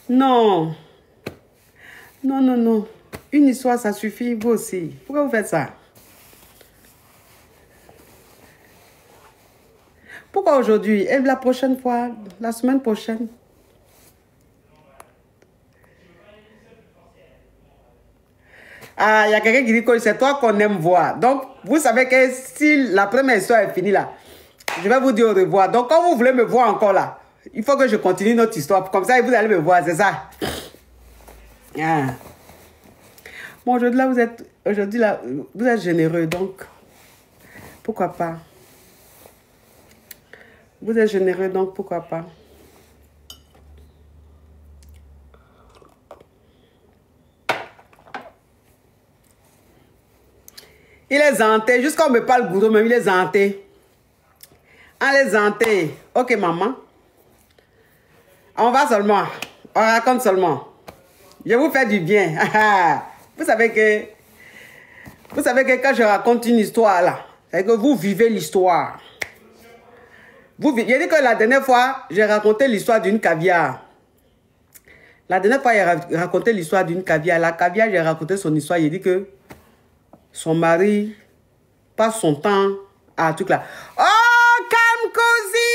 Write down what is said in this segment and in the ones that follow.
Non. Non, non, non. Une histoire, ça suffit, vous aussi. Pourquoi vous faites ça? Pourquoi aujourd'hui? Et la prochaine fois, la semaine prochaine? Ah, il y a quelqu'un qui dit que c'est toi qu'on aime voir. Donc, vous savez que si la première histoire est finie là, je vais vous dire au revoir. Donc, quand vous voulez me voir encore là, il faut que je continue notre histoire. Comme ça, vous allez me voir, c'est ça? Ah. Bon, aujourd'hui là, vous êtes généreux, donc, pourquoi pas? Vous êtes généreux, donc, pourquoi pas? Il est zanté, jusqu'à on me parle goudron, même il est zanté. On est zanté. Ok, maman. On va seulement. On raconte seulement. Je vous fais du bien. Vous savez que quand je raconte une histoire là, c'est que vous vivez l'histoire. J'ai dit que la dernière fois, j'ai raconté l'histoire d'une caviar. La dernière fois, j'ai raconté l'histoire d'une caviar. La caviar, j'ai raconté son histoire. J'ai dit que son mari passe son temps à un truc là. Oh, Kamkozi,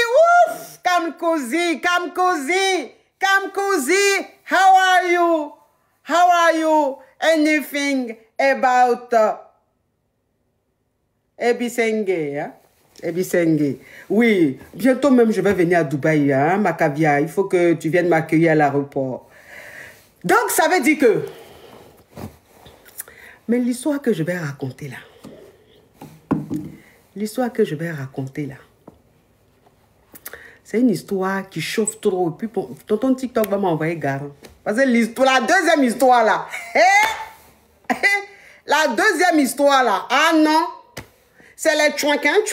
ouf, Kamkozi, how are you, anything about Ebisenge, hein? Ebisenge. Oui, bientôt même je vais venir à Dubaï, hein, ma caviar. Il faut que tu viennes m'accueillir à l'aéroport. Donc ça veut dire que... Mais l'histoire que je vais raconter là, c'est une histoire qui chauffe trop. Et puis, tonton TikTok va m'envoyer gare. Parce que la deuxième histoire là, la deuxième histoire là, ah non, c'est les chouinquins.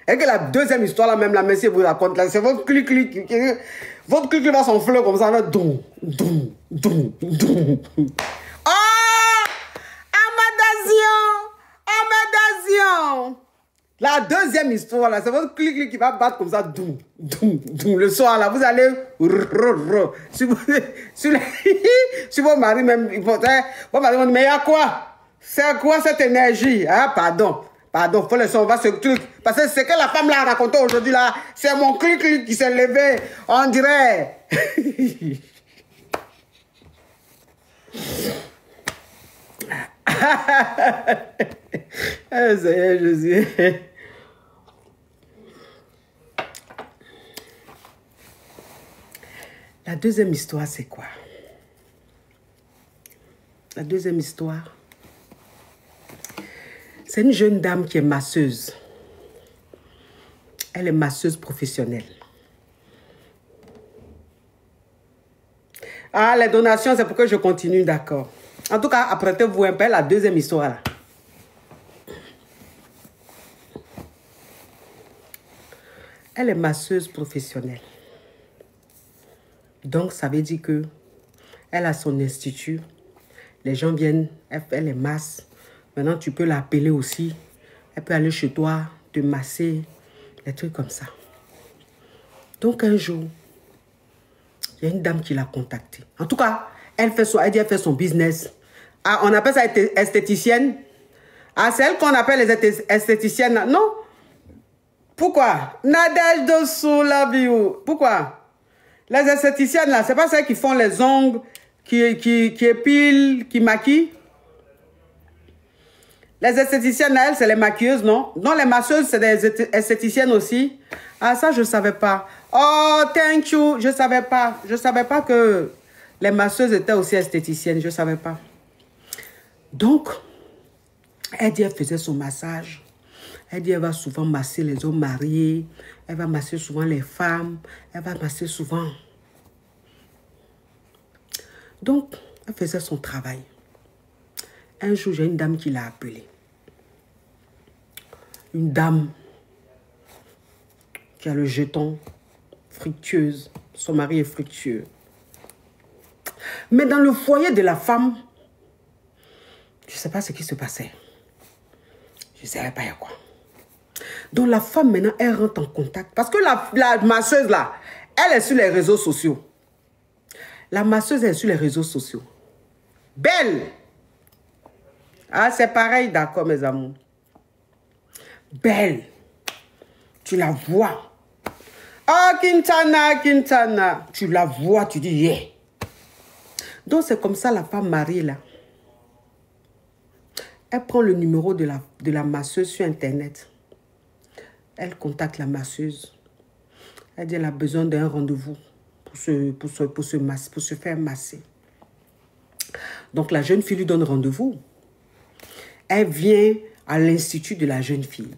Et que la deuxième histoire là, même la messie vous raconte là, c'est votre clic. Votre clic va s'enfler comme ça, va doum. Amadation. La deuxième histoire là, c'est votre clic qui va battre comme ça, doum. Le soir là, vous allez si vos maris même, vos maris vont dire, mais il y a quoi? C'est quoi cette énergie? Ah, pardon, faut le son, on va se clic. Parce que ce que la femme là a raconté aujourd'hui là, c'est mon clic qui s'est levé, on dirait. Seigneur Jésus. La deuxième histoire, c'est quoi? La deuxième histoire, c'est une jeune dame qui est masseuse. Elle est masseuse professionnelle. Ah, les donations, c'est pour que je continue, d'accord. En tout cas, apprêtez-vous un peu la deuxième histoire là. Elle est masseuse professionnelle. Donc, ça veut dire que elle a son institut. Les gens viennent, elle fait les masses. Maintenant, tu peux l'appeler aussi. Elle peut aller chez toi, te masser, des trucs comme ça. Donc, un jour, il y a une dame qui l'a contactée. En tout cas, elle dit elle fait son business. Ah, on appelle ça esthéticienne. Ah, c'est elle qu'on appelle les esthéticiennes. Non. Pourquoi? Nadège dessous la vie. Pourquoi? Les esthéticiennes, là, c'est pas celles qui font les ongles, qui épilent, qui maquillent. Les esthéticiennes, elles, c'est les maquilleuses, non? Non, les masseuses, c'est des esthéticiennes aussi. Ah, ça, je ne savais pas. Oh, thank you. Je ne savais pas. Je ne savais pas que les masseuses étaient aussi esthéticiennes. Je ne savais pas. Donc, elle dit, elle faisait son massage. Elle dit, elle va souvent masser les hommes mariés. Elle va masser souvent les femmes. Elle va masser souvent. Donc, elle faisait son travail. Un jour, j'ai une dame qui l'a appelée. Une dame qui a le jeton fructueuse. Son mari est fructueux. Mais dans le foyer de la femme, je ne sais pas ce qui se passait. Je ne savais pas quoi. Donc la femme maintenant, elle rentre en contact. Parce que la masseuse là, Elle est sur les réseaux sociaux. La masseuse est sur les réseaux sociaux. Belle. Ah, c'est pareil, d'accord, mes amours. Belle. Tu la vois. Oh, Quintana, Quintana. Tu la vois, tu dis, yeah. Donc, c'est comme ça la femme mariée, là. Elle prend le numéro de la masseuse sur Internet. Elle contacte la masseuse. Elle dit qu'elle a besoin d'un rendez-vous pour se faire masser. Donc, la jeune fille lui donne rendez-vous. Elle vient à l'institut de la jeune fille.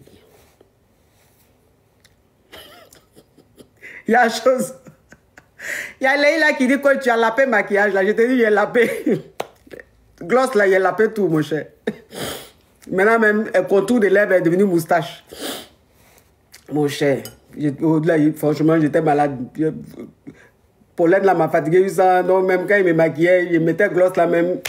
Il y a une chose. Il y a Leïla qui dit que tu as lapé maquillage. Là, je te dis, il y a lapé. Gloss, là, il y a lapé tout, mon cher. Maintenant, même, le contour de lèvres est devenu moustache. Mon cher. Là, franchement, j'étais malade. Paulette, là, m'a fatigué. Donc, même quand il me maquillait, il mettait gloss, là, même.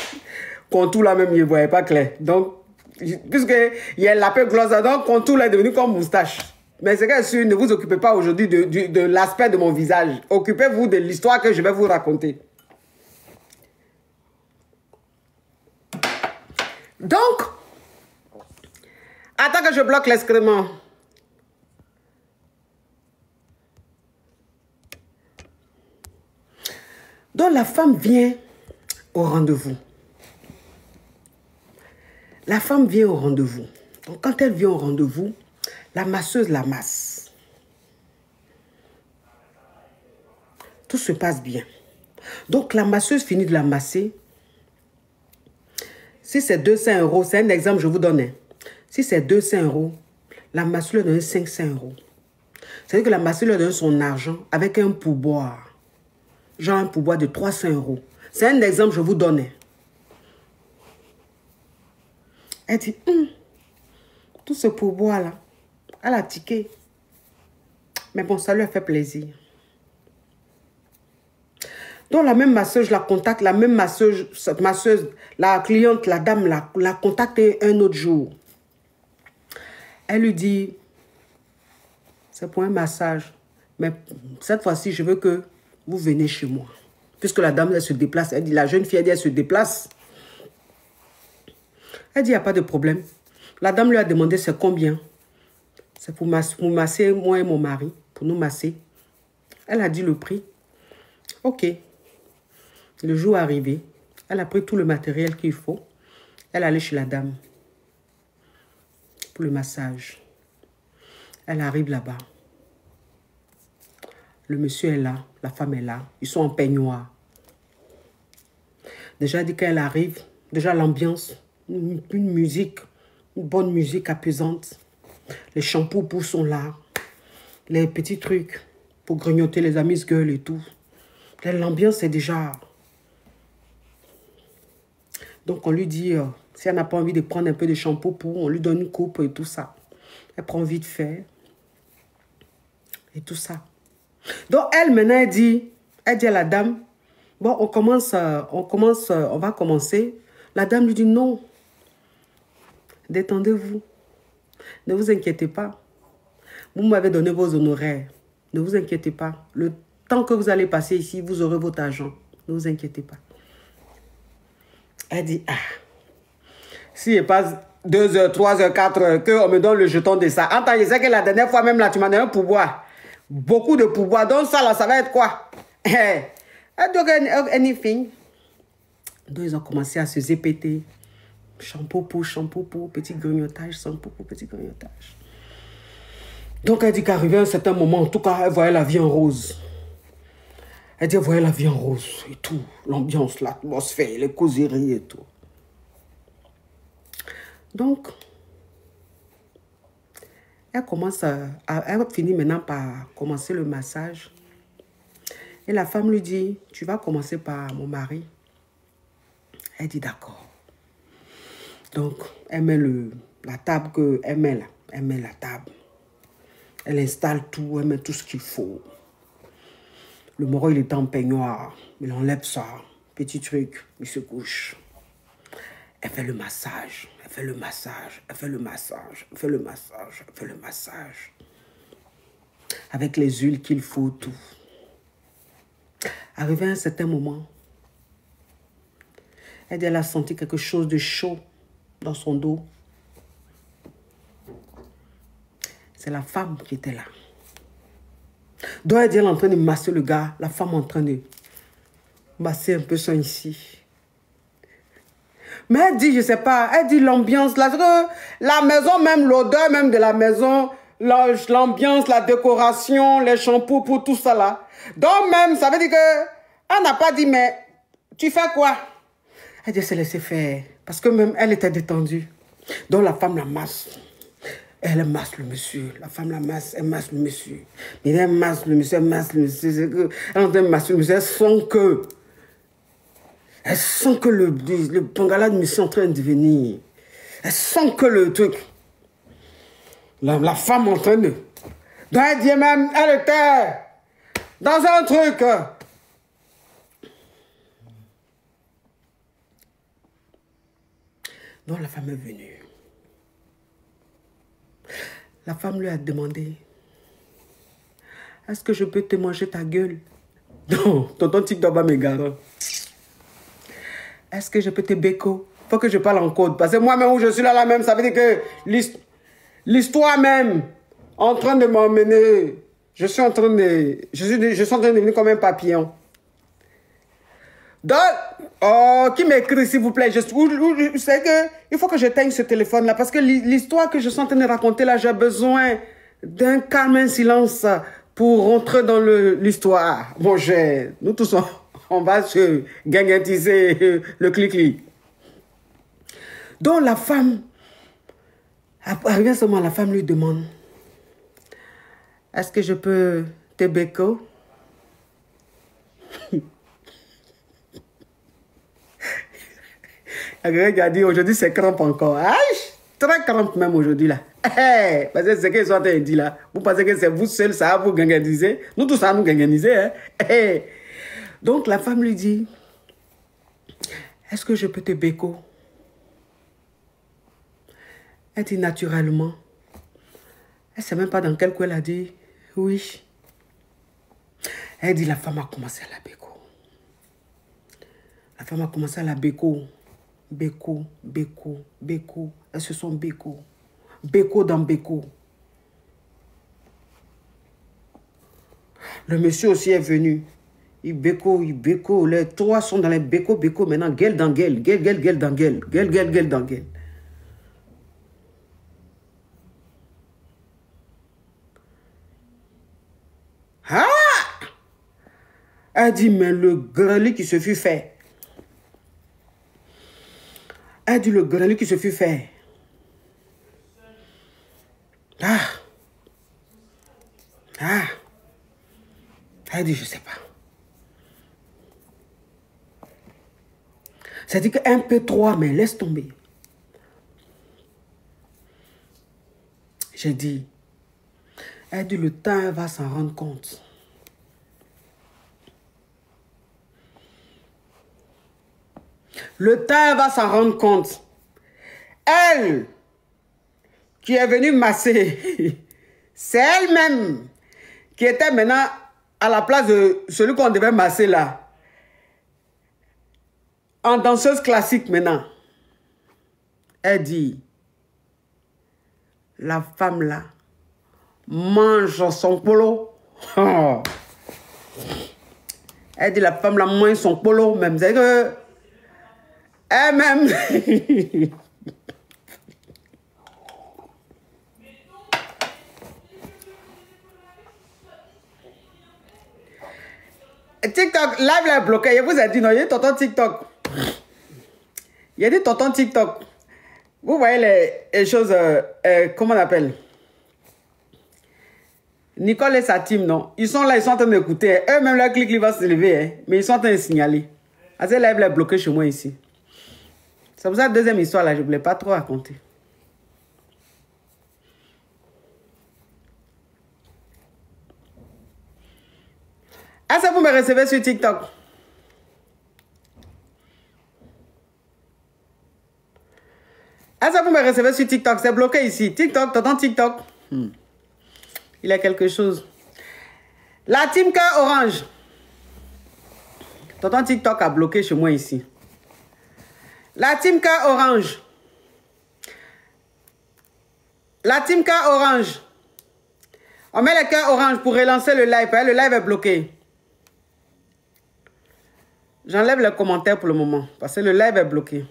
Contour, là, même, il ne voyait pas clair. Donc, puisqu'il y a lapé gloss, là, donc, contour, là, est devenu comme moustache. Mais c'est que sûr, ne vous occupez pas aujourd'hui de l'aspect de mon visage. Occupez-vous de l'histoire que je vais vous raconter. Donc, attends que je bloque l'excrément. Donc, la femme vient au rendez-vous. La femme vient au rendez-vous. Donc, quand elle vient au rendez-vous, la masseuse la masse. Tout se passe bien. Donc, la masseuse finit de la masser. Si c'est 200 euros, c'est un exemple, je vous donne. Si c'est 200 euros, la masseuse lui donne 500 euros. C'est-à-dire que la masseuse lui donne son argent avec un pourboire. Genre un pourboire de 300 euros. C'est un exemple, je vous donne. Elle dit, tout ce pourboire-là, elle a tiqué. Mais bon, ça lui a fait plaisir. Donc, la même masseuse, je la contacte, la même masseuse, cette masseuse, la cliente, la dame, la contacte un autre jour. Elle lui dit, c'est pour un massage, mais cette fois-ci, je veux que vous venez chez moi. Puisque la dame, elle se déplace, elle dit, la jeune fille, elle se déplace. Elle dit, il n'y a pas de problème. La dame lui a demandé, c'est combien? C'est pour masser moi et mon mari, pour nous masser. Elle a dit le prix. Ok. Le jour arrivé, elle a pris tout le matériel qu'il faut. Elle est allée chez la dame pour le massage. Elle arrive là-bas. Le monsieur est là, la femme est là. Ils sont en peignoir. Déjà, dit qu'elle arrive, déjà l'ambiance, une musique, une bonne musique apaisante. Les shampoos sont là. Les petits trucs pour grignoter les amis girls et tout. L'ambiance est déjà... Donc, on lui dit, si elle n'a pas envie de prendre un peu de shampoing pour, on lui donne une coupe et tout ça. Elle prend vite fait. Et tout ça. Donc, elle, maintenant, elle dit à la dame, bon, on va commencer. La dame lui dit, non. Détendez-vous. Ne vous inquiétez pas. Vous m'avez donné vos honoraires. Ne vous inquiétez pas. Le temps que vous allez passer ici, vous aurez votre argent. Ne vous inquiétez pas. Elle dit, ah, si je passe 2 heures, 3 heures, 4 heures, qu'on me donne le jeton de ça. Attends, je sais que la dernière fois même là, tu m'as donné un pourboire. Beaucoup de pourboire. Donc ça là, ça va être quoi? Elle dit, anything. Donc ils ont commencé à se zépéter. Shampoo pour, petit grignotage, shampoo pour, petit grignotage. Donc elle dit qu'arrivé à un certain moment, en tout cas, elle voyait la vie en rose. Elle dit, elle voyait la vie en rose et tout. L'ambiance, l'atmosphère, les causeries et tout. Donc, elle finit maintenant par commencer le massage. Et la femme lui dit, tu vas commencer par mon mari. Elle dit, d'accord. Donc, elle met la table qu'elle met là. Elle met la table. Elle installe tout, elle met tout ce qu'il faut. Le moro, il est en peignoir. Il enlève ça. Petit truc, il se couche. Elle fait le massage. Elle fait le massage. Elle fait le massage. Elle fait le massage. Elle fait le massage. Avec les huiles qu'il faut, tout. Arrivé à un certain moment, elle dit, elle a senti quelque chose de chaud dans son dos. C'est la femme qui était là. Donc elle dit, elle est en train de masser le gars, la femme est en train de masser un peu son ici. Mais elle dit, je ne sais pas, elle dit l'ambiance, la maison même, l'odeur même de la maison, l'ambiance, la décoration, les shampoings pour tout ça là. Donc même, ça veut dire que, elle n'a pas dit, mais tu fais quoi? Elle dit, elle s'est laissée faire, parce que même elle était détendue. Donc la femme la masse. Elle masse le monsieur, la femme la masse, elle masse le monsieur. Mais elle masse le monsieur, elle masse le monsieur. Elle est en train de masser le monsieur, elle sent que le bangala de monsieur est en train de venir. Elle sent que le truc, la femme est en train de... Donc elle dit même, elle était dans un truc. Donc la femme est venue. La femme lui a demandé, est-ce que je peux te manger ta gueule? Non, tonton TikTok va m'égarer. Est-ce que je peux te béco? Faut que je parle en code. Parce que moi-même où je suis là même, ça veut dire que l'histoire même en train de m'emmener. Je suis en train de devenir comme un papillon. Donc, qui m'écrit s'il vous plaît? Je sais que il faut que je ce téléphone là parce que l'histoire que je suis en train de raconter là, j'ai besoin d'un calme, un silence pour rentrer dans l'histoire. Bon, nous tous on va se gangantiser le clic-clic. Donc la femme, arrivé à ce moment, la femme lui demande, est-ce que je peux te béco? Greg a dit, aujourd'hui c'est crampe encore. Aïe, très crampe même aujourd'hui là. Hey, parce que c'est ce qu'ils sont en train de dire là. Vous pensez que c'est vous seul, ça va vous ganganiser? Nous tous ça nous ganganiser. Hein? Hey. Donc la femme lui dit, est-ce que je peux te béco? Elle dit naturellement. Elle ne sait même pas dans quel coin elle a dit oui. Elle dit la femme a commencé à la béco. La femme a commencé à la béco. Béco, béco, béco. Elles se sont béco. Béco dans béco. Le monsieur aussi est venu. Il béco, il béco. Les trois sont dans les béco, béco. Maintenant, gueule dans gueule. Gueule, gueule, gueule dans gueule. Gueule, gueule, gueule dans gueule. Ah! Elle dit, mais le greli qui se fut fait. Elle dit, le greli qui se fut fait. Ah! Ah! Elle dit, je ne sais pas. Ça dit qu'un peu trop, mais laisse tomber. J'ai dit, elle dit, le temps, elle va s'en rendre compte. Le temps, elle va s'en rendre compte. Elle, qui est venue masser, c'est elle-même qui était maintenant à la place de celui qu'on devait masser là. En danseuse classique maintenant. Elle dit, la femme là mange son polo. Oh. Elle dit, la femme là mange son polo même. C'est que elle-même. TikTok, live l'a bloqué. Je vous ai dit, non, il y a tonton TikTok. Il y a des tonton TikTok. Vous voyez les choses, comment on appelle? Nicole et sa team, non? Ils sont là, ils sont en train d'écouter. Eux-mêmes, leur clic, il va se lever, hein? Mais ils sont en train de signaler. Parce que live l'a bloqué chez moi ici. C'est pour ça que la deuxième histoire, là, je ne voulais pas trop raconter. Est-ce que vous me recevez sur TikTok? Est-ce que vous me recevez sur TikTok? C'est bloqué ici. TikTok, t'entends TikTok? Il y a quelque chose. La team cœur orange. Tonton TikTok a bloqué chez moi ici. La Team K Orange. La Team K Orange. On met les cœurs orange pour relancer le live. Le live est bloqué. J'enlève les commentaires pour le moment. Parce que le live est bloqué.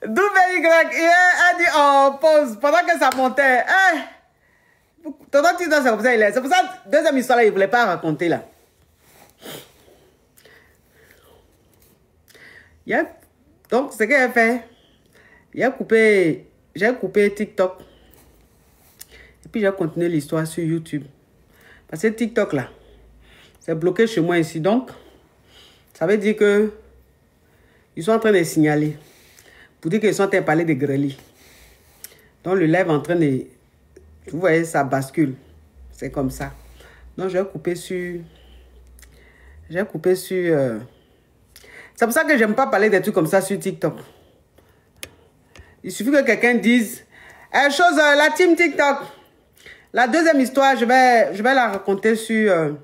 WY, a dit en pause pendant que ça montait. Tonton Tito, c'est comme ça, il est. C'est pour ça, deuxième histoire, là, il ne voulait pas raconter là. Donc, ce qu'il a fait, j'ai coupé TikTok. Et puis, j'ai continué l'histoire sur YouTube. Parce que TikTok là, c'est bloqué chez moi ici. Donc, ça veut dire que ils sont en train de signaler. Pour dire qu'ils sont en train de parler de Grely. Donc, le live est en train de... Vous voyez, ça bascule. C'est comme ça. Donc, j'ai coupé sur... C'est pour ça que j'aime pas parler des trucs comme ça sur TikTok. Il suffit que quelqu'un dise... la team TikTok. La deuxième histoire, je vais la raconter sur...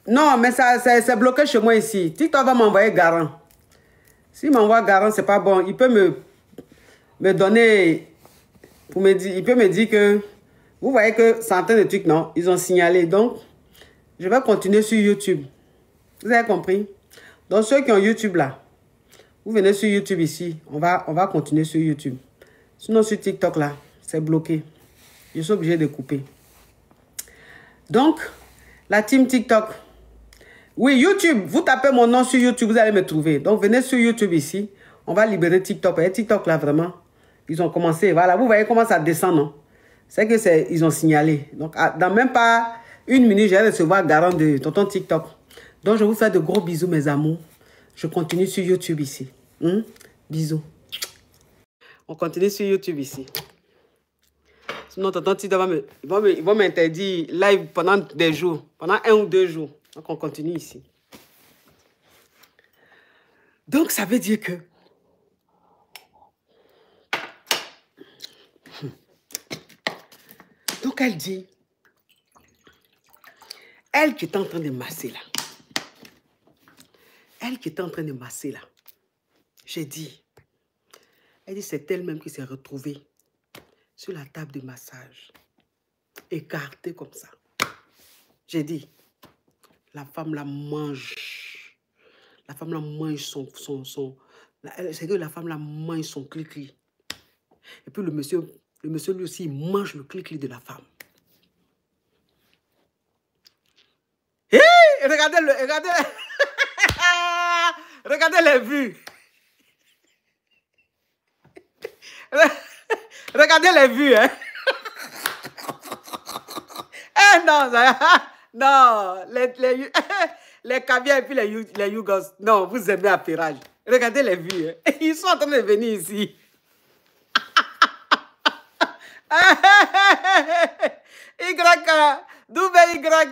Non, mais c'est bloqué chez moi ici. TikTok va m'envoyer garant. S'il m'envoie garant, c'est pas bon. Il peut me donner... il peut me dire que... Vous voyez que certains de trucs, non, ils ont signalé. Donc, je vais continuer sur YouTube. Vous avez compris? Donc, ceux qui ont YouTube là, vous venez sur YouTube ici. On va continuer sur YouTube. Sinon, sur TikTok là, c'est bloqué. Je suis obligé de couper. Donc, la team TikTok. Oui, YouTube. Vous tapez mon nom sur YouTube, vous allez me trouver. Donc, venez sur YouTube ici. On va libérer TikTok. Et TikTok là, vraiment, ils ont commencé. Voilà, vous voyez comment ça descend, non? C'est que ils ont signalé. Donc, dans même pas une minute, je vais recevoir garant de tonton TikTok. Donc, je vous fais de gros bisous, mes amours. Je continue sur YouTube ici. Bisous. On continue sur YouTube ici. Sinon, tonton TikTok va m'interdire live pendant des jours. Pendant 1 ou 2 jours. Donc, on continue ici. Donc, ça veut dire que... Donc, elle dit... Elle qui est en train de masser là. Elle qui est en train de masser là. J'ai dit... Elle dit c'est elle-même qui s'est retrouvée sur la table de massage. Écartée comme ça. J'ai dit... La femme la mange. La femme la mange c'est que la femme la mange son clic-clic. Et puis le monsieur lui aussi, il mange le clic-clic de la femme. Hé! Regardez les vues. Regardez les vues, hein. Non, non, les caviars et puis les yougos. Non, vous aimez appairage. Regardez les vues. Hein. Ils sont en train de venir ici. Y,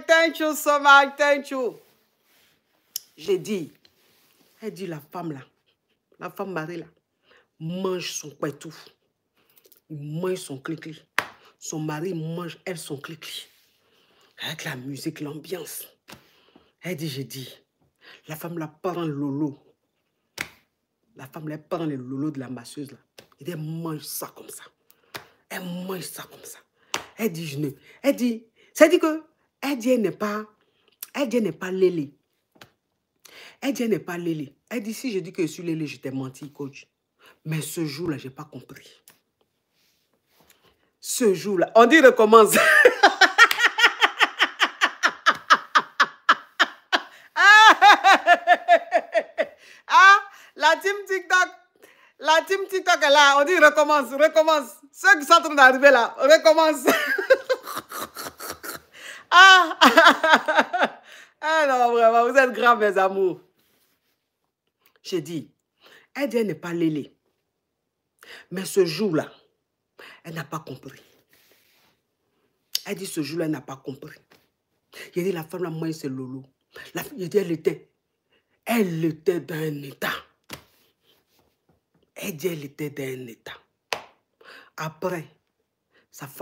thank you so much, thank you. J'ai dit, elle dit la femme là, la femme mariée là, mange son couetou. Il mange son clic-clic. Son mari mange, elle, son clic-clic. Avec la musique, l'ambiance. Elle dit, j'ai dit, la femme là prend le lolo. La femme là prend le lolo de la masseuse là. Et elle mange ça comme ça. Elle mange ça comme ça. Elle dit, je ne... Elle dit, ça dit que... Elle dit, elle n'est pas lélé. Elle dit, elle n'est pas lélé. Elle dit, si je dis que je suis lélé, je t'ai menti, coach. Mais ce jour-là, je n'ai pas compris. Ce jour-là, on dit recommence. La team TikTok est là, on dit recommence. Ceux qui sont en train d'arriver là, on recommence. Non, vraiment, vous êtes graves, mes amours. J'ai dit, elle dit, elle n'est pas lélé. Mais ce jour-là, elle n'a pas compris. Elle dit, ce jour-là, elle n'a pas compris. Il dit, la femme, la main, c'est Lolo. Il dit, elle était. Elle était dans un état. Elle dit elle était dans un état. Après,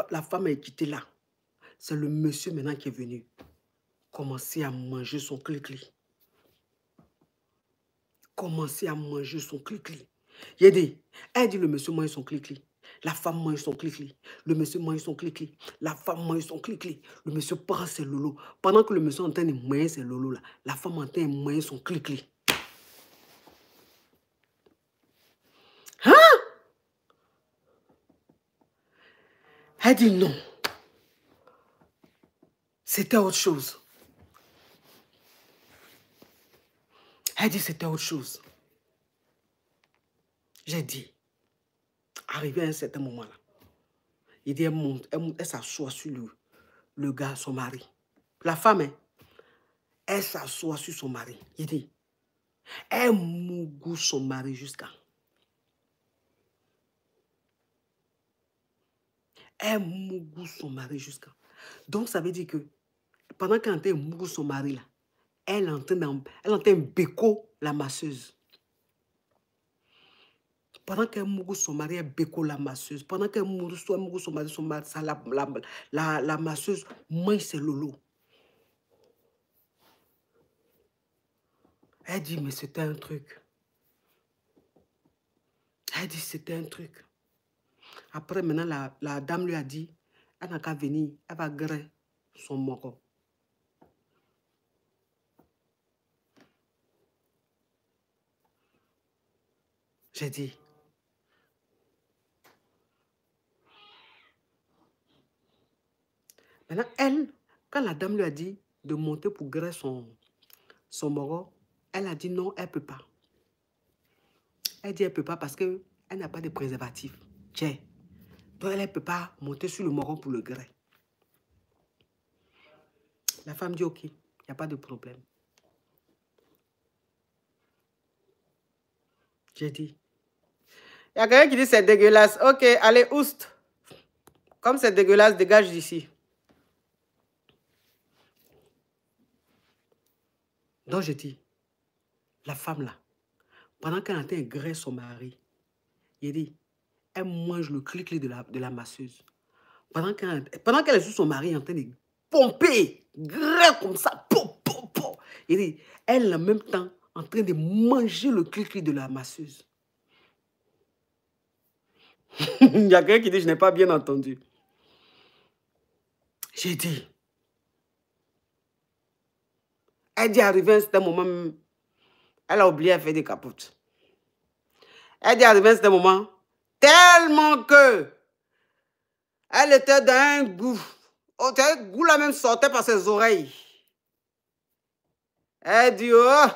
la femme est quittée là. C'est le monsieur maintenant qui est venu commencer à manger son cli-cli. Commencer à manger son cli-cli. Elle dit le monsieur mange son cli-cli. La femme mange son cli-cli. Le monsieur mange son cli-cli. La femme mange son cli-cli. Le monsieur prend ses lolos. Pendant que le monsieur est en train de manger ses lolos là, la femme est en train de manger son cli-cli. Hein? Elle dit non. C'était autre chose. Elle dit c'était autre chose. J'ai dit, arrivé à un certain moment là, il dit elle s'assoit sur le gars, son mari. La femme, hein, elle s'assoit sur son mari. Il dit, elle mougou son mari jusqu'à. Elle mougou son mari jusqu'à. Donc ça veut dire que pendant qu'elle entend mougou son mari là, elle entend béco la masseuse. Pendant qu'elle mougou son mari, elle béco la masseuse. Pendant qu'elle mougou son mari, ça, la masseuse mange ses lolos. Elle dit, mais c'était un truc. Elle dit, c'était un truc. Après, maintenant, la dame lui a dit, elle n'a qu'à venir, elle va griller son moko. J'ai dit, maintenant, elle, quand la dame lui a dit de monter pour griller son moko, elle a dit non, elle ne peut pas. Elle dit elle ne peut pas parce qu'elle n'a pas de préservatif. Tiens. Donc, elle ne peut pas monter sur le moron pour le griller. La femme dit ok, il n'y a pas de problème. J'ai dit. Il y a quelqu'un qui dit c'est dégueulasse. Ok, allez, oust. Comme c'est dégueulasse, dégage d'ici. Donc, j'ai dit, la femme là, pendant qu'elle est en train de griller son mari, il dit, elle mange le clic de la masseuse. Pendant qu'elle est sur son mari, elle est en train de pomper, griller comme ça, il dit, elle en même temps en train de manger le clic de la masseuse. Il y a quelqu'un qui dit, je n'ai pas bien entendu. J'ai dit. Elle dit, arrivé à un certain moment, elle a oublié à faire des capotes. Elle dit, arrivé à un certain moment, tellement que elle était dans un goût. Le goût là même sortait par ses oreilles. Elle dit, oh,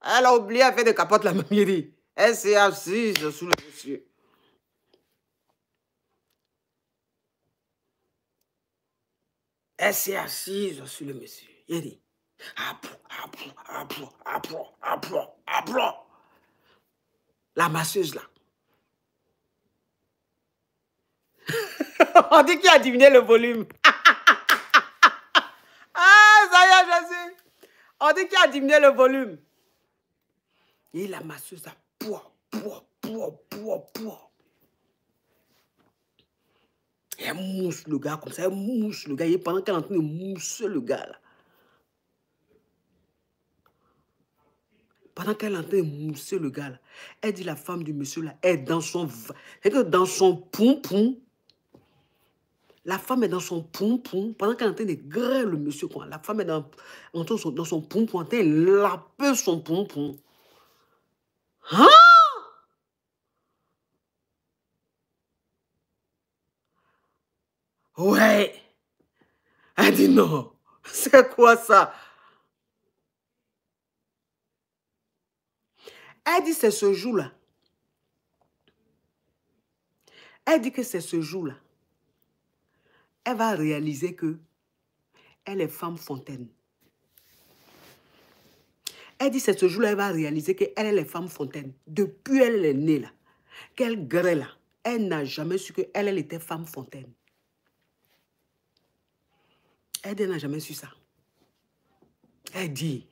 elle a oublié à faire des capotes la même. Il dit, elle s'est assise sous le monsieur. Elle s'est assise sur le monsieur. Il dit, la masseuse là. On dit qu'il a diminué le volume. Ah, ça y est, Jésus. On dit qu'il a diminué le volume. Et la masseuse a Et elle mousse le gars comme ça, elle mousse le gars. Et pendant qu'elle est en train de mousser le gars là. Pendant qu'elle est en train de mousser le gars là, elle dit la femme du monsieur là est dans son... C'est que dans son poum-poum. La femme est dans son poum-poum. Pendant qu'elle est en train de griller le monsieur, quoi. La femme est dans son poum-poum, en train de laper son poum-poum. Hein? Ouais. Elle dit non. C'est quoi ça? Elle dit c'est ce jour-là. Elle dit que c'est ce jour-là. Elle va réaliser que elle est femme fontaine. Elle dit c'est ce jour-là, elle va réaliser qu'elle est femme fontaine. Depuis elle est née là, qu'elle grée là, elle n'a jamais su qu'elle était femme fontaine. Elle n'a jamais su ça. Elle dit,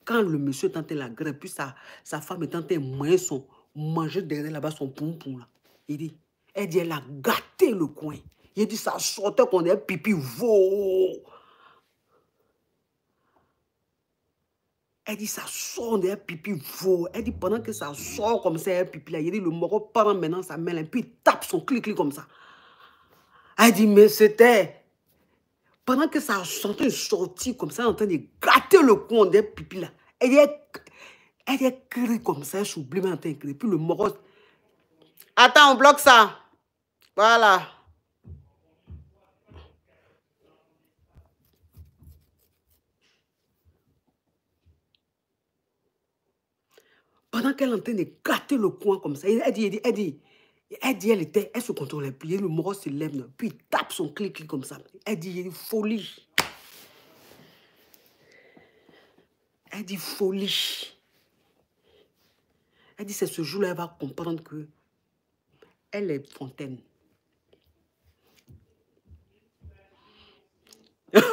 Quand le monsieur tentait la grève, puis sa femme est tentait manger derrière là-bas son pompon là. Elle dit, elle a gâté le coin. Il dit, ça sortait qu'on est pipi veau. Elle dit, ça sort d'un pipi veau. Elle dit, pendant que ça sort comme ça, un pipi là, il dit, le moro prend maintenant sa main, puis il tape son clic comme ça. Elle dit, mais c'était... Pendant que ça sentait une sortie comme ça, en train de gâter le coin d'un pipi là. Elle dit, crie comme ça, elle s'oublie en train de crier. Puis le moro... Attends, on bloque ça. Voilà. Pendant qu'elle est en train de gâter le coin comme ça, elle se contrôlait plus. Le moro se lève, puis il tape son clic comme ça. Elle dit, il dit, folie. Elle dit, folie. Elle dit, c'est ce jour-là, elle va comprendre que elle est fontaine.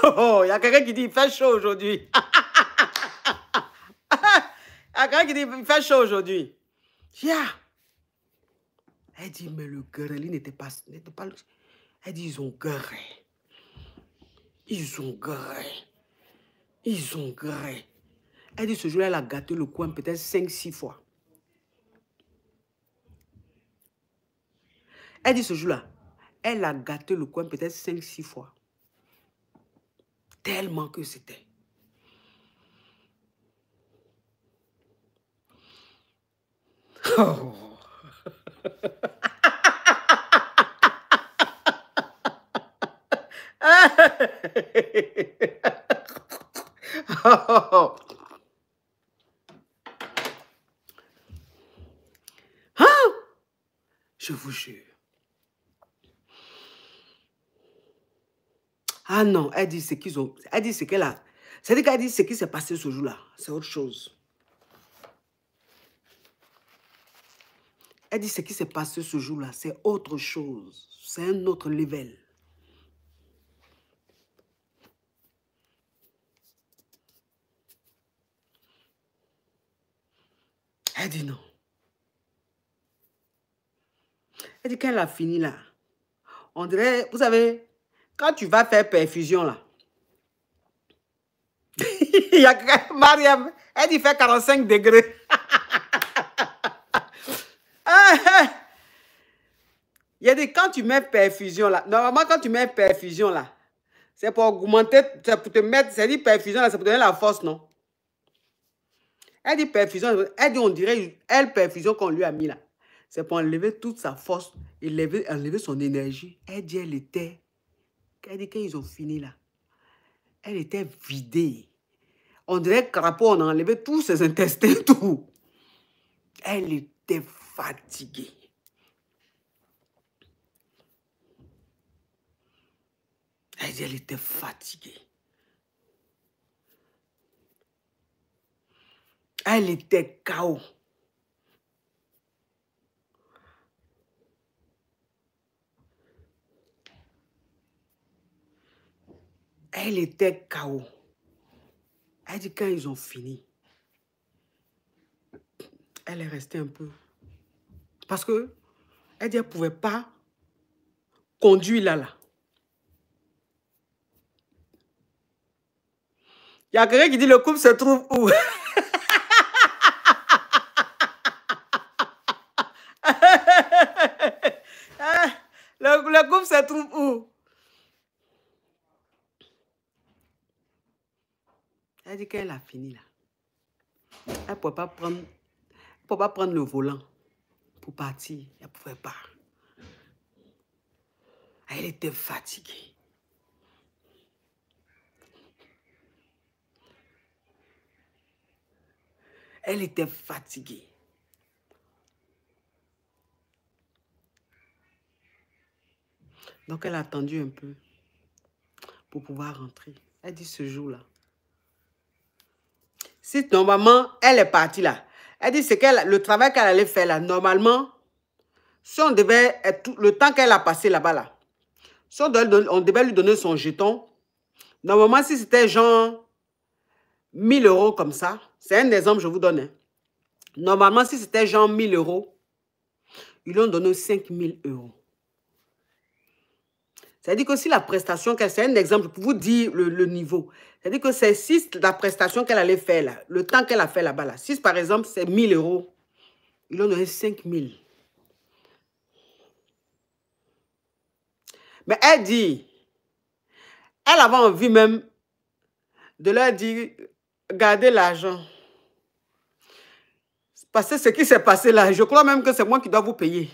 Oh, il y a quelqu'un qui dit, il fait chaud aujourd'hui. Il y a quelqu'un qui dit, il fait chaud aujourd'hui. Yeah. Elle dit, mais le guerrier n'était pas... Elle dit, ils ont guerré. Ils ont guerré. Ils ont guerré. Elle dit, ce jour-là, elle a gâté le coin peut-être 5-6 fois. Elle dit, ce jour-là, elle a gâté le coin peut-être 5-6 fois. Tellement que c'était. Oh. Oh. Hein? Je vous jure. Ah non, elle dit ce qu'ils ont... Elle dit ce qu'elle a... C'est-à-dire qu'elle dit ce qui s'est passé ce jour-là. C'est autre chose. Elle dit ce qui s'est passé ce jour-là. C'est autre chose. C'est un autre level. Elle dit non. Elle dit qu'elle a fini là. On dirait, vous savez, quand tu vas faire perfusion là, il y a Mariam, elle dit fait 45 degrés. Il y a des quand tu mets perfusion là, normalement quand tu mets perfusion là, c'est pour augmenter, c'est pour te mettre, c'est dit perfusion là, c'est pour donner la force, non? Elle dit perfusion, elle dit on dirait, elle perfusion qu'on lui a mis là, c'est pour enlever toute sa force, enlever son énergie. Elle dit elle dit quand ils ont fini là, elle était vidée. On dirait crapaud, on a enlevé tous ses intestins, tout. Elle était fatiguée. Elle dit, elle était fatiguée. Elle était KO. Elle était KO. Elle dit, quand ils ont fini, elle est restée un peu. Parce que, elle dit, elle ne pouvait pas conduire là. Il y a quelqu'un qui dit, le couple se trouve où? Le couple se trouve où? Elle dit qu'elle a fini là. Elle ne pouvait pas prendre le volant pour partir. Elle ne pouvait pas. Elle était fatiguée. Elle était fatiguée. Donc, elle a attendu un peu pour pouvoir rentrer. Elle dit ce jour-là. Si normalement, elle est partie là, elle dit le travail qu'elle allait faire là, normalement, si on devait, le temps qu'elle a passé là-bas là, si on devait lui donner son jeton, normalement, si c'était genre 1000 € comme ça, c'est un exemple, je vous donne. Hein. Normalement, si c'était genre 1000 €, ils lui ont donné 5000 €. C'est-à-dire que si la prestation, c'est un exemple pour vous dire le niveau. C'est-à-dire que c'est si la prestation qu'elle allait faire là, le temps qu'elle a fait là-bas, là, si par exemple c'est 1000 €, ils lui ont donné 5000. Mais elle dit, elle avait envie même de leur dire, gardez l'argent. Parce que ce qui s'est passé là, je crois même que c'est moi qui dois vous payer.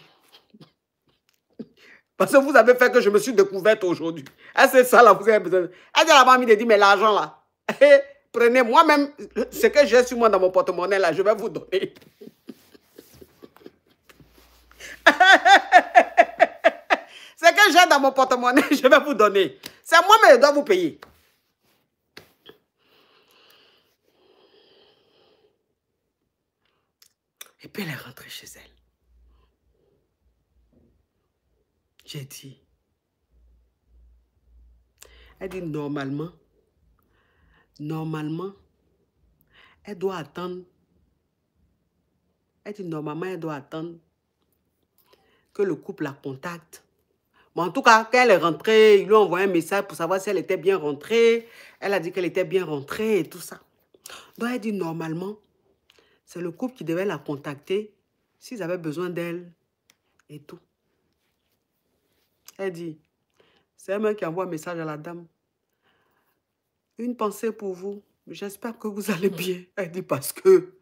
Parce que vous avez fait que je me suis découverte aujourd'hui. C'est ça là, vous avez besoin. Elle dit à la mamie de dire, mais l'argent là, prenez moi-même ce que j'ai sur moi dans mon porte-monnaie là, je vais vous donner. Ce que j'ai dans mon porte-monnaie, je vais vous donner. C'est moi-même qui dois vous payer. Et puis elle est rentrée chez elle. J'ai dit. Elle dit normalement, elle doit attendre. Elle dit normalement, elle doit attendre que le couple la contacte. Bon, en tout cas, quand elle est rentrée, ils lui ont envoyé un message pour savoir si elle était bien rentrée. Elle a dit qu'elle était bien rentrée et tout ça. Donc elle dit normalement, c'est le couple qui devait la contacter s'ils avaient besoin d'elle et tout. Elle dit, c'est elle-même qui envoie un message à la dame. Une pensée pour vous. J'espère que vous allez bien. Elle dit parce que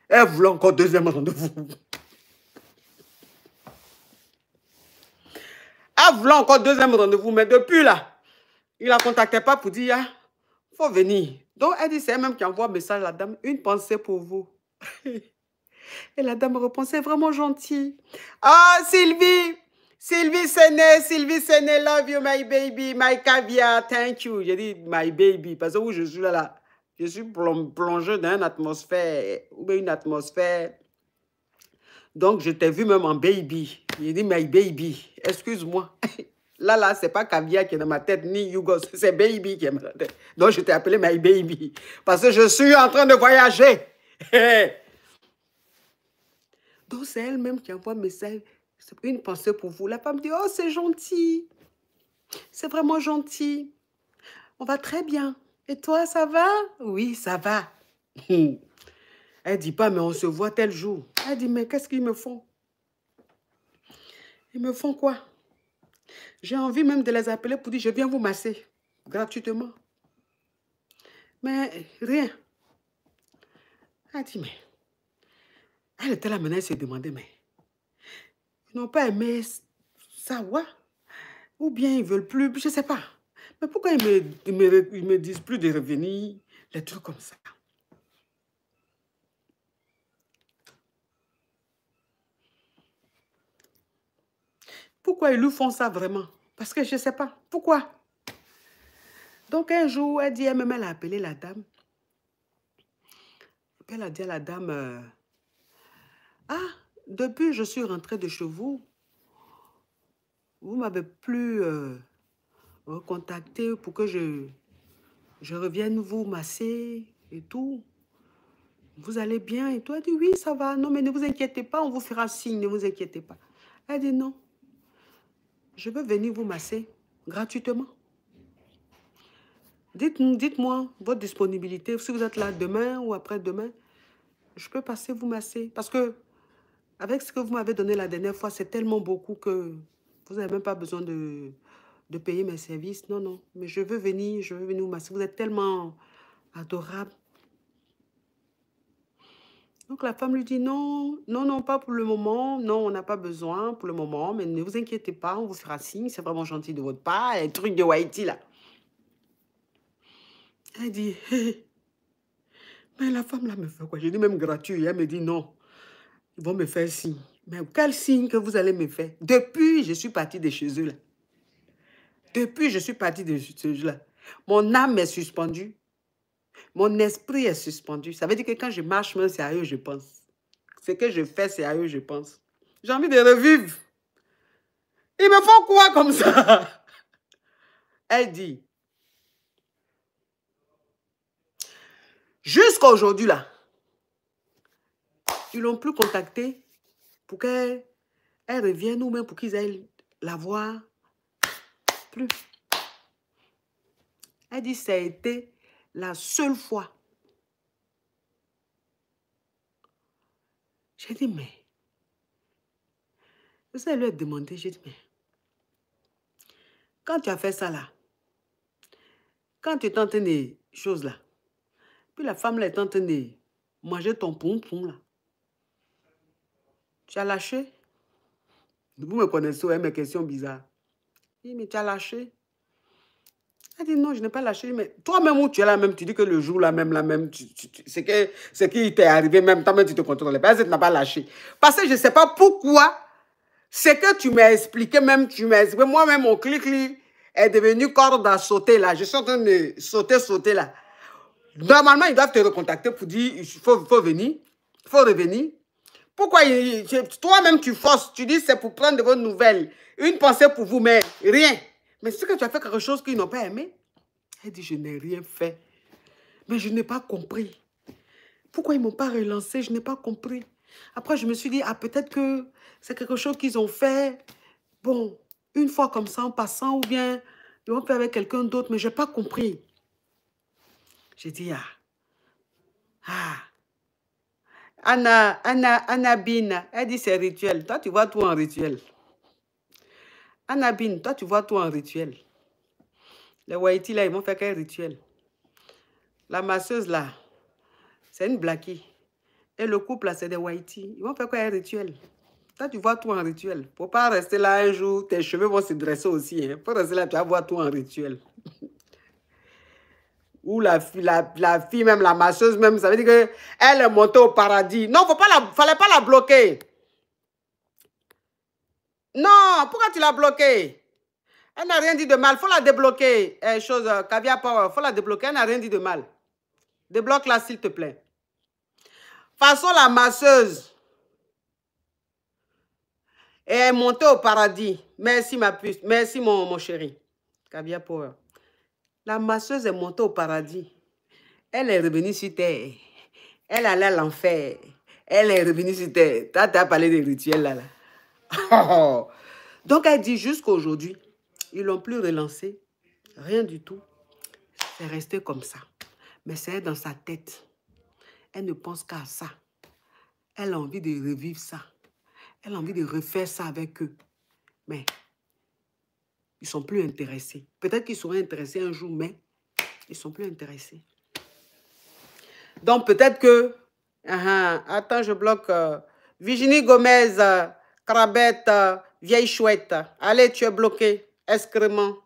elle voulait encore deuxième rendez-vous. Elle voulait encore deuxième rendez-vous, mais depuis là, il ne la contactait pas pour dire, il faut venir. Donc elle dit, c'est elle-même qui envoie un message à la dame, une pensée pour vous. Et la dame répond, c'est vraiment gentil. Ah, Sylvie, Sylvie Séné, love you, my baby, my caviar, thank you. J'ai dit, my baby, parce que où je suis là, je suis plongé dans une atmosphère, ou une atmosphère. Donc, je t'ai vu même en baby. J'ai dit, my baby, excuse-moi. Là, c'est pas caviar qui est dans ma tête, ni Hugo, c'est baby qui est dans ma tête. Donc, je t'ai appelé my baby. Parce que je suis en train de voyager. Donc, c'est elle-même qui envoie un message. C'est une pensée pour vous. La femme dit, oh, c'est gentil. C'est vraiment gentil. On va très bien. Et toi, ça va? Oui, ça va. Elle dit pas, mais on se voit tel jour. Elle dit, mais qu'est-ce qu'ils me font? Ils me font quoi? J'ai envie même de les appeler pour dire, je viens vous masser gratuitement. Mais rien. Elle dit, mais... Elle était là maintenant, elle se demandait, mais... Ils n'ont pas aimé savoir. Ou bien ils ne veulent plus, je ne sais pas. Mais pourquoi ils me disent plus de revenir, des trucs comme ça? Pourquoi ils lui font ça vraiment? Parce que je ne sais pas. Pourquoi? Donc un jour, elle dit, elle-même, elle a appelé la dame. Et puis elle a dit à la dame, ah, depuis je suis rentrée de chez vous, vous ne m'avez plus recontacté pour que je revienne vous masser et tout. Vous allez bien? Et toi, elle dit, oui, ça va. Non, mais ne vous inquiétez pas, on vous fera signe, ne vous inquiétez pas. Elle dit, non. Je veux venir vous masser gratuitement. Dites-moi votre disponibilité. Si vous êtes là demain ou après-demain, je peux passer vous masser. Parce que avec ce que vous m'avez donné la dernière fois, c'est tellement beaucoup que vous n'avez même pas besoin de payer mes services. Non, non. Mais je veux venir vous masser. Vous êtes tellement adorable. Donc la femme lui dit non, non, non, pas pour le moment. Non, on n'a pas besoin pour le moment. Mais ne vous inquiétez pas, on vous fera signe. C'est vraiment gentil de votre part. Les trucs de Haïti là. Elle dit, hey, mais la femme là me fait quoi? J'ai dit même gratuit. Elle me dit non, ils vont me faire signe. Mais quel signe que vous allez me faire? Depuis, je suis partie de chez eux là. Depuis, je suis partie de chez eux là. Mon âme est suspendue. Mon esprit est suspendu. Ça veut dire que quand je marche, même c'est à eux je pense. Ce que je fais, c'est à eux je pense. J'ai envie de revivre. Ils me font quoi comme ça? Elle dit, Jusqu'à aujourd'hui, là, ils l'ont plus contactée pour qu'elle revienne ou même pour qu'ils aillent la voir. Plus. Elle dit, ça a été la seule fois. J'ai dit, mais... Je lui ai demandé, j'ai dit, mais... Quand tu as fait ça, là, quand tu es en train de choses, là, puis la femme, là, est en train de manger ton poum-poum, là, tu as lâché? Vous me connaissez, ouais, mes questions bizarres. Il dit, mais tu as lâché? Elle dit, non, je n'ai pas lâché. Mais toi-même, où tu es là même, tu dis que le jour là même, ce qui t'est arrivé même, toi-même, tu te contrôles. Parce que tu n'as pas lâché. Parce que je ne sais pas pourquoi, ce que tu m'as expliqué, même, tu m'as expliqué, moi-même, mon clic est devenu corde à sauter là. Je suis en train de sauter là. Normalement, ils doivent te recontacter pour dire, il faut venir, il faut revenir. Pourquoi toi-même, tu forces, tu dis, c'est pour prendre de vos nouvelles. Une pensée pour vous, mais rien. Mais c'est que tu as fait quelque chose qu'ils n'ont pas aimé. Elle dit, je n'ai rien fait. Mais je n'ai pas compris. Pourquoi ils ne m'ont pas relancé? Je n'ai pas compris. Après, je me suis dit, ah, peut-être que c'est quelque chose qu'ils ont fait. Bon, une fois comme ça, en passant, ou bien ils vont faire avec quelqu'un d'autre, mais je n'ai pas compris. J'ai dit, Anna Bin, elle dit, c'est rituel. Toi, tu vois tout en rituel. Anna Bin, toi, tu vois tout en rituel. Les Wahiti, là, ils vont faire quel rituel? La masseuse, là, c'est une Blackie. Et le couple, là, c'est des Wahiti. Ils vont faire quoi, un rituel? Toi, tu vois tout en rituel. Il ne faut pas rester là un jour, tes cheveux vont se dresser aussi. Il faut rester là, tu vas voir tout en rituel. Ou la fille, même la masseuse, même, ça veut dire qu'elle est montée au paradis. Non, fallait pas la bloquer. Non, pourquoi tu l'as bloquée? Elle n'a rien dit de mal. Il faut la débloquer. Caviar Power, il faut la débloquer. Elle n'a rien dit de mal. Débloque-la, s'il te plaît. Façon, la masseuse est montée au paradis. Merci, ma puce. Merci, mon chéri. Caviar Power. La masseuse est montée au paradis. Elle est revenue sur terre. Elle allait à l'enfer. Elle est revenue sur terre. Tu as parlé des rituels là. Donc, elle dit jusqu'à aujourd'hui, ils ne l'ont plus relancé. Rien du tout. C'est resté comme ça. Mais c'est dans sa tête. Elle ne pense qu'à ça. Elle a envie de revivre ça. Elle a envie de refaire ça avec eux. Mais ils ne sont plus intéressés. Peut-être qu'ils seront intéressés un jour, mais ils ne sont plus intéressés. Donc, peut-être que... attends, je bloque. Virginie Gomez, Crabette, vieille chouette. Allez, tu es bloqué. Excrément. De toute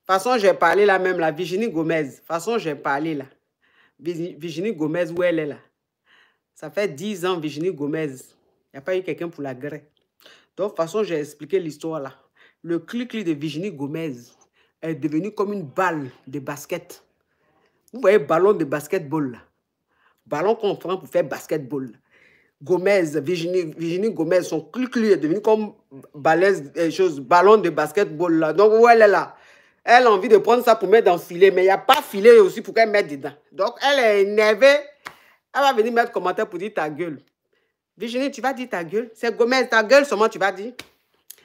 façon, j'ai parlé là même, là. Virginie Gomez. De toute façon, j'ai parlé là. Virginie Gomez, où elle est là? Ça fait 10 ans, Virginie Gomez. Il n'y a pas eu quelqu'un pour la greffe. Donc, de toute façon, j'ai expliqué l'histoire là. Le clic de Virginie Gomez est devenu comme une balle de basket. Vous voyez, ballon de basketball là. Ballon qu'on prend pour faire basketball. Gomez, Virginie Gomez, son clic est devenu comme ballon de basketball là. Donc, où elle est là? Elle a envie de prendre ça pour mettre dans le filet, mais il n'y a pas filet aussi pour qu'elle mette dedans. Donc, elle est énervée. Elle va venir mettre commentaire pour dire ta gueule. Virginie, tu vas dire ta gueule. C'est Gomez, ta gueule seulement tu vas dire.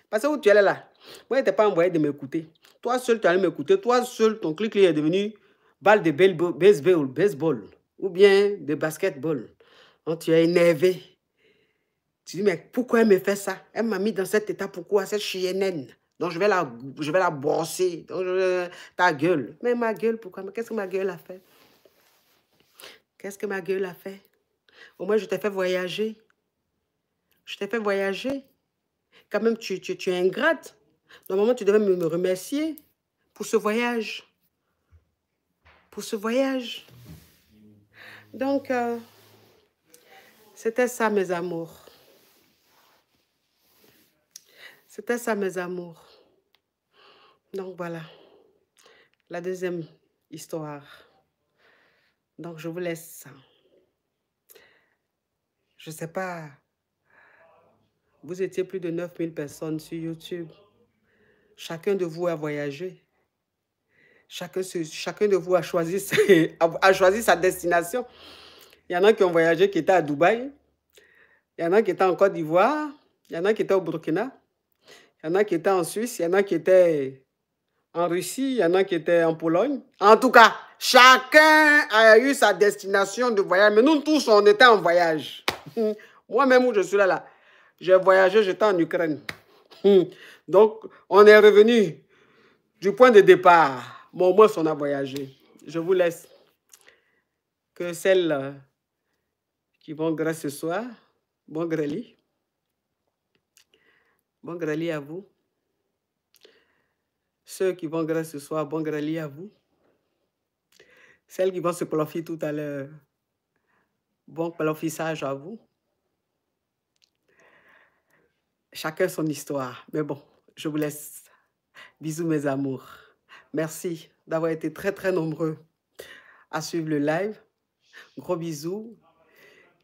Parce que où tu es là. Moi, je t'ai pas envoyé de m'écouter. Toi seul, tu allais m'écouter. Toi seul, ton clic est devenu balle de baseball. Ou bien de basketball. Donc, tu es énervé. Tu dis, mais pourquoi elle me fait ça? Elle m'a mis dans cet état, pourquoi? Cette chienne. Donc, je vais la brosser. Donc, ta gueule. Mais ma gueule, pourquoi? Mais qu'est-ce que ma gueule a fait? Qu'est-ce que ma gueule a fait? Au moins, je t'ai fait voyager. Je t'ai fait voyager. Quand même, tu es ingrate. Normalement, tu devais me remercier pour ce voyage. Pour ce voyage. Donc, c'était ça, mes amours. C'était ça, mes amours. Donc, voilà. La deuxième histoire. Donc, je vous laisse ça. Je ne sais pas. Vous étiez plus de 9000 personnes sur YouTube. Chacun de vous a voyagé. Chacun de vous a choisi sa destination. Il y en a qui ont voyagé, qui étaient à Dubaï. Il y en a qui étaient en Côte d'Ivoire. Il y en a qui étaient au Burkina. Il y en a qui étaient en Suisse. Il y en a qui étaient en Russie. Il y en a qui étaient en Pologne. En tout cas, chacun a eu sa destination de voyage. Mais nous tous, on était en voyage. Moi-même, où je suis là, j'ai voyagé, j'étais en Ukraine. Donc, on est revenu du point de départ. Bon, au moins, on a voyagé. Je vous laisse. Que celles qui vont grâce ce soir, bon grêle. Bon grêle à vous. Ceux qui vont grâce ce soir, bon grêle à vous. Celles qui vont se planifier tout à l'heure, bon planifiage à vous. Chacun son histoire. Mais bon, je vous laisse. Bisous mes amours. Merci d'avoir été très très nombreux à suivre le live. Gros bisous.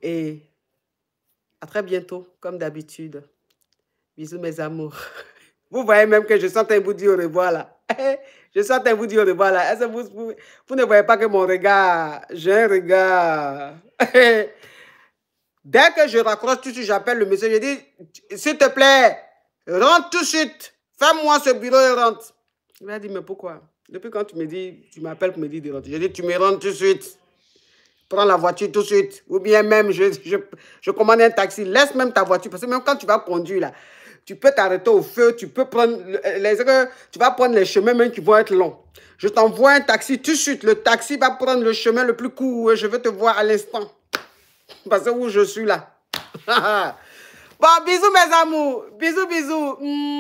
Et à très bientôt, comme d'habitude. Bisous mes amours. Vous voyez même que je suis en train de vous dire au revoir là. Je suis en train de vous dire au revoir là. Est-ce que vous ne voyez pas que mon regard, j'ai un regard. Dès que je raccroche tout de suite, j'appelle le monsieur, je dis, s'il te plaît, rentre tout de suite. Fais-moi ce bureau et rentre. Il m'a dit, mais pourquoi? Depuis quand tu me dis, tu m'appelles pour me dire de rentrer. Je dis, tu me rentres tout de suite. Prends la voiture tout de suite. Ou bien même, je commande un taxi. Laisse même ta voiture. Parce que même quand tu vas conduire là, tu peux t'arrêter au feu. Tu peux prendre tu vas prendre les chemins même qui vont être longs. Je t'envoie un taxi tout de suite. Le taxi va prendre le chemin le plus court. Je veux te voir à l'instant. Parce que où je suis là. Bon, bisous mes amours. Bisous, bisous.